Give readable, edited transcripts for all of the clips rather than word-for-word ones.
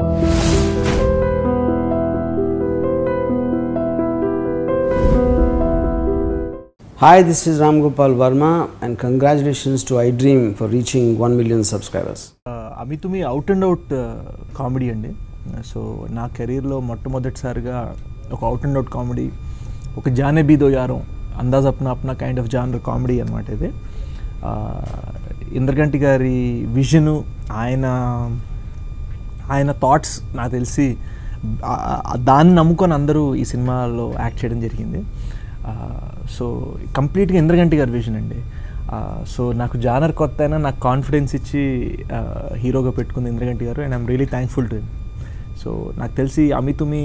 Hi, this is Ram Gopal Verma and congratulations to iDream for reaching 1 million subscribers. Ami Thumi out and out comedy అండి. So నా కెరీర్లో మొట్టమొదటిసారిగా ఒక out and out comedy, ఒక Jaane Bhi Do Yaaro Andaz Apna Apna kind of genre comedy అనమాట ఇది. ఇంద్రగంటి గారి విజను, ఆయన థాట్స్ నాకు తెలిసి దాన్ని నమ్ముకొని అందరూ ఈ సినిమాలో యాక్ట్ చేయడం జరిగింది. సో కంప్లీట్గా ఇంద్రగంటి గారి విజన్ అండి. సో నాకు జానర్ కొత్త అయినా నాకు కాన్ఫిడెన్స్ ఇచ్చి హీరోగా పెట్టుకుంది ఇంద్రగంటి గారు, and I'm really thankful to him. So నాకు తెలిసి అమి తుమి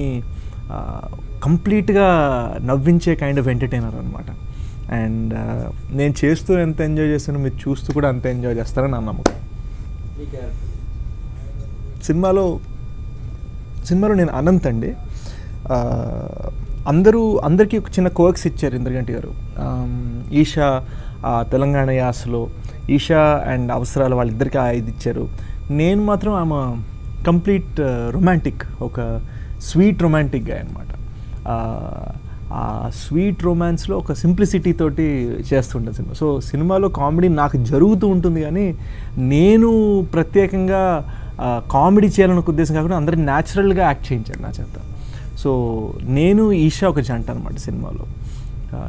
కంప్లీట్గా నవ్వించే కైండ్ ఆఫ్ ఎంటర్టైనర్ అనమాట. అండ్ నేను చేస్తూ ఎంత ఎంజాయ్ చేస్తానో మీరు చూస్తూ కూడా అంత ఎంజాయ్ చేస్తారని నా నమ్మకం. సినిమాలో నేను అనంత్ అండి. అందరికీ ఒక చిన్న కోర్క్స్ ఇచ్చారు ఇంద్రగంటి గారు. ఈషా తెలంగాణ యాసలో, ఈషా అండ్ అవసరాల వాళ్ళిద్దరికీ ఇది ఇచ్చారు. నేను మాత్రం ఆమె కంప్లీట్ రొమాంటిక్, ఒక స్వీట్ రొమాంటిక్ గా అనమాట. ఆ స్వీట్ రొమాన్స్లో ఒక సింప్లిసిటీ తోటి చేస్తుంటాను సినిమా. సో సినిమాలో కామెడీ నాకు జరుగుతూ ఉంటుంది, కానీ నేను ప్రత్యేకంగా కామెడీ చేయాలన్న ఉద్దేశం కాకుండా అందరినీ న్యాచురల్గా యాక్ట్ చేయించాను నా చేత. సో నేను ఈషా ఒక జంట అనమాట సినిమాలో.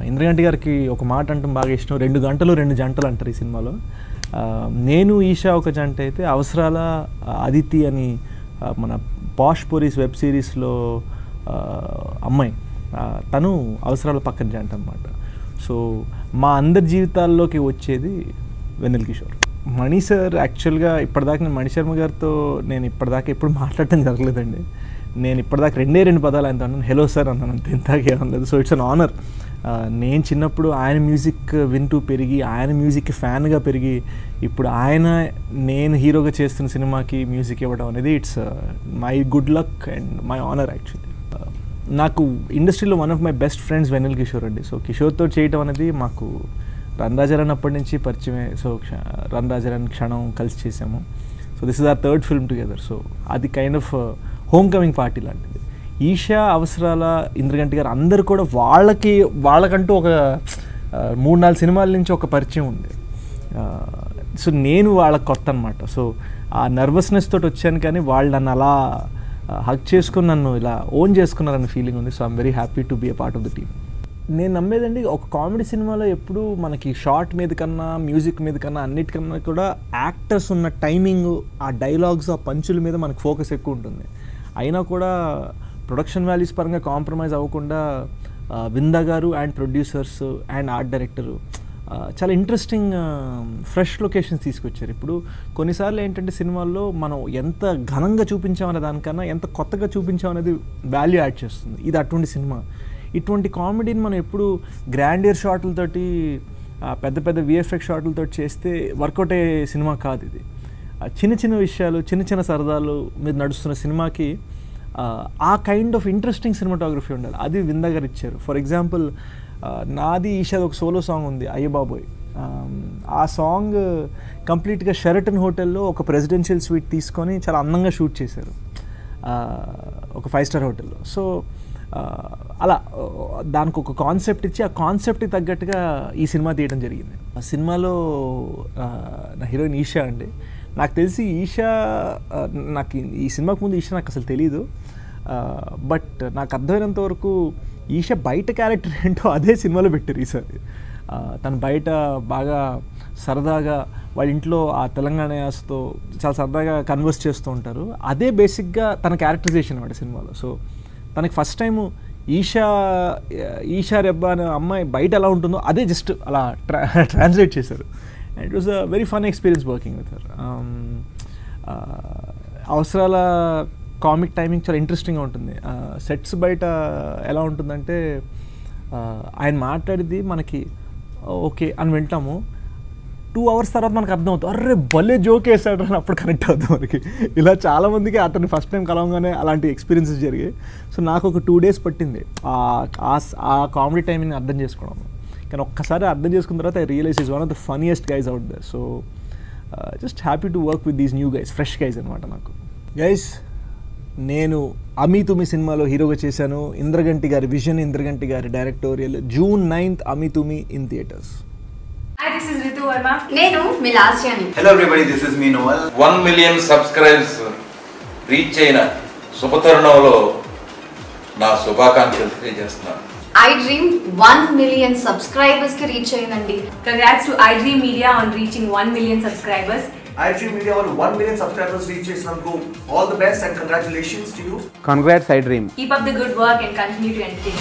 ఇంద్రగంటి గారికి ఒక మాట అంటే బాగా ఇష్టం, 2 గంటలు 2 జంటలు అంటారు ఈ సినిమాలో. నేను ఈషా ఒక జంట అయితే, అవసరాల అదితి అని మన పాష్ పోలీస్ వెబ్ సిరీస్లో అమ్మాయి, తను అవసరాల పక్కన జంట అనమాట. సో మా అందరి జీవితాల్లోకి వచ్చేది వెన్నెల కిషోర్. మణి సార్ యాక్చువల్గా ఇప్పటిదాకా నేను మణిశర్మ గారితో ఇప్పటిదాకా ఎప్పుడు మాట్లాడటం జరగలేదండి. నేను ఇప్పటిదాకా 2 పదాలు ఆయనతో అన్నాను, హలో సార్ అన్నాను, అంత ఇంతకే అనలేదు. So it's an honour. నేను చిన్నప్పుడు ఆయన మ్యూజిక్ వింటూ పెరిగి, ఆయన మ్యూజిక్కి ఫ్యాన్గా పెరిగి, ఇప్పుడు నేను హీరోగా చేస్తున్న సినిమాకి మ్యూజిక్ ఇవ్వడం అనేది it's my good luck and my honour actually. నాకు ఇండస్ట్రీలో one of my best friends Vennela Kishore అండి. సో కిషోర్తో చేయటం అనేది మాకు రన్ రాజారాన్ అప్పటి నుంచి పరిచయమే. సో రన్ రాజారాన్ క్షణం కలిసి చేసాము. So this is our 3rd film together. So అది kind of home coming party లాంటిది. ఈషా, అవసరాల, ఇంద్రగంటి గారు అందరూ కూడా వాళ్ళకంటూ ఒక 3-4 సినిమాల నుంచి ఒక పరిచయం ఉంది. సో నేను వాళ్ళకి కొత్త అనమాట. సో ఆ నర్వస్నెస్ తోటి వచ్చాను, కానీ వాళ్ళు నన్ను అలా హక్ చేసుకుని నన్ను ఇలా ఓన్ చేసుకున్నారన్న ఫీలింగ్ ఉంది. So I'm very happy to be a part of the team. నేను నమ్మేదండి, ఒక కామెడీ సినిమాలో ఎప్పుడు మనకి షార్ట్ మీద కన్నా, మ్యూజిక్ మీద కన్నా, అన్నిటికన్నా కూడా యాక్టర్స్ ఉన్న టైమింగ్, ఆ డైలాగ్స్, ఆ పంచుల మీద మనకు ఫోకస్ ఎక్కువ ఉంటుంది. అయినా కూడా ప్రొడక్షన్ వాల్యూస్ పరంగా కాంప్రమైజ్ అవ్వకుండా విందా గారు and producers and art director చాలా ఇంట్రెస్టింగ్ ఫ్రెష్ లొకేషన్స్ తీసుకొచ్చారు. ఇప్పుడు కొన్నిసార్లు ఏంటంటే సినిమాల్లో మనం ఎంత ఘనంగా చూపించామనే దానికన్నా ఎంత కొత్తగా చూపించామనేది వాల్యూ యాడ్ చేస్తుంది. ఇది అటువంటి సినిమా. ఇటువంటి కామెడీని మనం ఎప్పుడు గ్రాండియర్ షాట్లతోటి, పెద్ద పెద్ద విఎఫ్ఎక్స్ షాట్లతో చేస్తే వర్కౌట్ అయ్యే సినిమా కాదు ఇది. చిన్న చిన్న విషయాలు, చిన్న చిన్న సరదాలు మీద నడుస్తున్న సినిమాకి ఆ కైండ్ ఆఫ్ ఇంట్రెస్టింగ్ సినిమాటోగ్రఫీ ఉండాలి. అది విందా గారు ఇచ్చారు. ఫర్ ఎగ్జాంపుల్ నాది ఈషాది ఒక సోలో సాంగ్ ఉంది, అయ్య బాబోయ్. ఆ సాంగ్ కంప్లీట్గా షెరటన్ హోటల్లో ఒక ప్రెసిడెన్షియల్ స్వీట్ తీసుకొని చాలా అందంగా షూట్ చేశారు, ఒక 5-star హోటల్లో. సో అలా దానికి ఒక కాన్సెప్ట్ ఇచ్చి, ఆ కాన్సెప్ట్కి తగ్గట్టుగా ఈ సినిమా తీయడం జరిగింది. ఆ సినిమాలో నా హీరోయిన్ ఈషా అండి. నాకు తెలిసి ఈషా, నాకు ఈ సినిమాకు ముందు ఈషా నాకు అసలు తెలీదు. బట్ నాకు అర్థమైనంత వరకు ఈషా బయట క్యారెక్టర్ ఏంటో అదే సినిమాలో పెట్టారు ఈసారి. తను బయట బాగా సరదాగా వాళ్ళ ఇంట్లో ఆ తెలంగాణ యాసతో చాలా సరదాగా కన్వర్స్ చేస్తూ ఉంటారు. అదే బేసిక్గా తన క్యారెక్టరైజేషన్ అన్నమాట సినిమాలో. సో తనకి ఫస్ట్ టైము ఈషా రెబ్బా అనే అమ్మాయి బయట ఎలా ఉంటుందో అదే జస్ట్ అలా ట్రాన్స్లేట్ చేశారు. And it was a very fun experience working with her. అవసరాల కామిక్ టైమింగ్ చాలా ఇంట్రెస్టింగ్గా ఉంటుంది. సెట్స్ బయట ఎలా ఉంటుందంటే ఆయన మాట్లాడేది మనకి ఓకే అని వింటాము, 2 hours తర్వాత మనకు అర్థమవుతుంది, అర్రే భలే జోక్ వేసాడు అని అప్పుడు కనెక్ట్ అవుతుంది మనకి. ఇలా చాలామందికి అతన్ని ఫస్ట్ టైం కలవగానే అలాంటి ఎక్స్పీరియన్సెస్ జరిగాయి. సో నాకు ఒక 2 days పట్టింది ఆ కామెడీ టైమింగ్ అర్థం చేసుకోవడం. కానీ ఒక్కసారి అర్థం చేసుకున్న తర్వాత I realize is one of the funniest guys out there. So just happy to work with these new guys, fresh guys అనమాట నాకు. గైజ్ నేను అమీ తుమి సినిమాలో హీరోగా చేశాను. ఇంద్రగంటి గారి విజన్, ఇంద్రగంటి గారి directorial. June 9th Ami Thumi in theatres. Hi, this is Ritu Verma. నేను మీ లాస్యాని. Hello everybody, this is me Noel. 1 million subscribers reach అయిన శుభతరుణంలో నా శుభాకాంక్షలు తెలియజేస్తున్నాను. ఐ డ్రీమ్ 1 million subscribers కి రీచ్ అయిందండి. Congrats to iDream Media on reaching 1 million subscribers. iDream Media on 1 million subscribers reach చేసినందుకు all the best and congratulations to you. Congrats, iDream. Keep up the good work and continue to entertain.